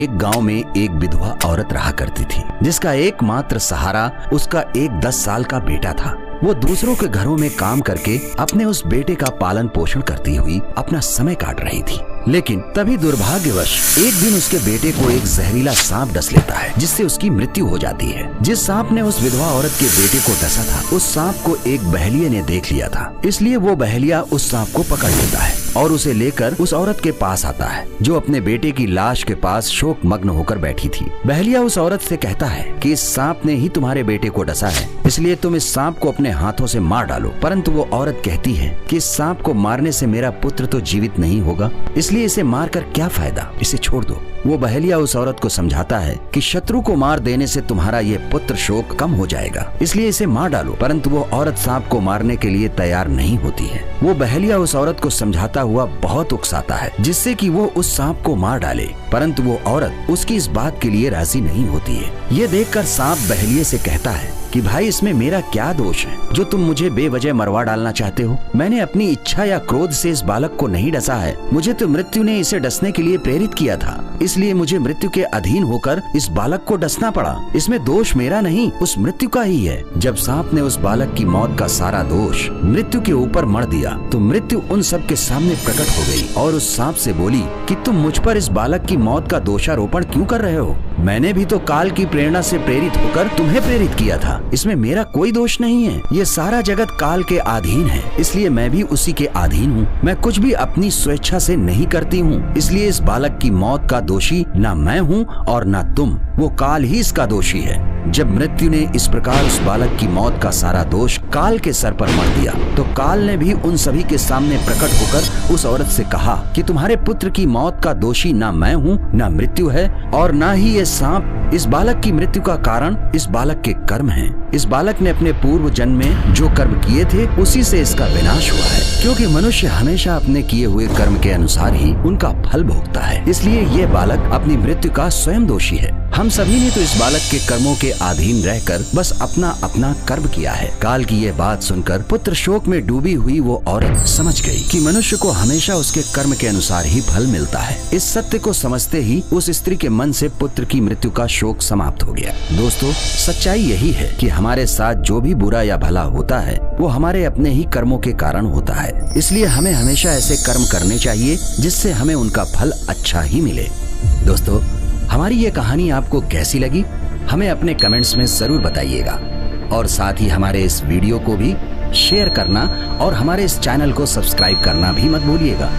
एक गांव में एक विधवा औरत रहा करती थी, जिसका एकमात्र सहारा उसका एक 10 साल का बेटा था। वो दूसरों के घरों में काम करके अपने उस बेटे का पालन पोषण करती हुई अपना समय काट रही थी। लेकिन तभी दुर्भाग्यवश एक दिन उसके बेटे को एक जहरीला सांप डस लेता है, जिससे उसकी मृत्यु हो जाती है। जिस सांप ने उस विधवा औरत के बेटे को डसा था, उस सांप को एक बहेलिये ने देख लिया था। इसलिए वो बहेलिया उस सांप को पकड़ लेता है और उसे लेकर उस औरत के पास आता है, जो अपने बेटे की लाश के पास शोक मग्न होकर बैठी थी। बहेलिया उस औरत से कहता है कि इस सांप ने ही तुम्हारे बेटे को डसा है, इसलिए तुम इस सांप को अपने हाथों से मार डालो। परंतु वो औरत कहती है कि इस सांप को मारने से मेरा पुत्र तो जीवित नहीं होगा, इसलिए इसे मारकर क्या फायदा, इसे छोड़ दो। वो बहेलिया उस औरत को समझाता है कि शत्रु को मार देने से तुम्हारा ये पुत्र शोक कम हो जाएगा, इसलिए इसे मार डालो। परंतु वो औरत सांप को मारने के लिए तैयार नहीं होती है। वो बहेलिया उस औरत को समझाता हुआ बहुत उकसाता है, जिससे कि वो उस सांप को मार डाले, परंतु वो औरत उसकी इस बात के लिए राजी नहीं होती है। ये देखकर सांप बहेलिये से कहता है कि भाई, इसमें मेरा क्या दोष है जो तुम मुझे बेवजह मरवा डालना चाहते हो। मैंने अपनी इच्छा या क्रोध से इस बालक को नहीं डसा है, मुझे तो मृत्यु ने इसे डसने के लिए प्रेरित किया था, इसलिए मुझे मृत्यु के अधीन होकर इस बालक को डसना पड़ा। इसमें दोष मेरा नहीं, उस मृत्यु का ही है। जब सांप ने उस बालक की मौत का सारा दोष मृत्यु के ऊपर मढ़ दिया, तो मृत्यु उन सब के सामने प्रकट हो गई और उस सांप से बोली कि तुम मुझ पर इस बालक की मौत का दोषारोपण क्यों कर रहे हो? मैंने भी तो काल की प्रेरणा से प्रेरित होकर तुम्हें प्रेरित किया था, इसमें मेरा कोई दोष नहीं है। ये सारा जगत काल के अधीन है, इसलिए मैं भी उसी के अधीन हूँ। मैं कुछ भी अपनी स्वेच्छा से नहीं करती हूँ, इसलिए इस बालक की मौत का दोषी न मैं हूँ और न तुम, वो काल ही इसका दोषी है। जब मृत्यु ने इस प्रकार उस बालक की मौत का सारा दोष काल के सर पर मढ़ दिया, तो काल ने भी उन सभी के सामने प्रकट होकर उस औरत से कहा कि तुम्हारे पुत्र की मौत का दोषी न मैं हूँ, न मृत्यु है, और न ही ये सांप। इस बालक की मृत्यु का कारण इस बालक के कर्म हैं। इस बालक ने अपने पूर्व जन्म में जो कर्म किए थे, उसी से इसका विनाश हुआ है, क्योंकि मनुष्य हमेशा अपने किए हुए कर्म के अनुसार ही उनका फल भोगता है। इसलिए ये बालक अपनी मृत्यु का स्वयं दोषी है। हम सभी ने तो इस बालक के कर्मों के अधीन रहकर बस अपना अपना कर्म किया है। काल की ये बात सुनकर पुत्र शोक में डूबी हुई वो औरत समझ गई कि मनुष्य को हमेशा उसके कर्म के अनुसार ही फल मिलता है। इस सत्य को समझते ही उस स्त्री के मन से पुत्र की मृत्यु का शोक समाप्त हो गया। दोस्तों, सच्चाई यही है कि हमारे साथ जो भी बुरा या भला होता है, वो हमारे अपने ही कर्मों के कारण होता है। इसलिए हमें हमेशा ऐसे कर्म करने चाहिए जिससे हमें उनका फल अच्छा ही मिले। दोस्तों, हमारी ये कहानी आपको कैसी लगी, हमें अपने कमेंट्स में जरूर बताइएगा, और साथ ही हमारे इस वीडियो को भी शेयर करना और हमारे इस चैनल को सब्सक्राइब करना भी मत भूलिएगा।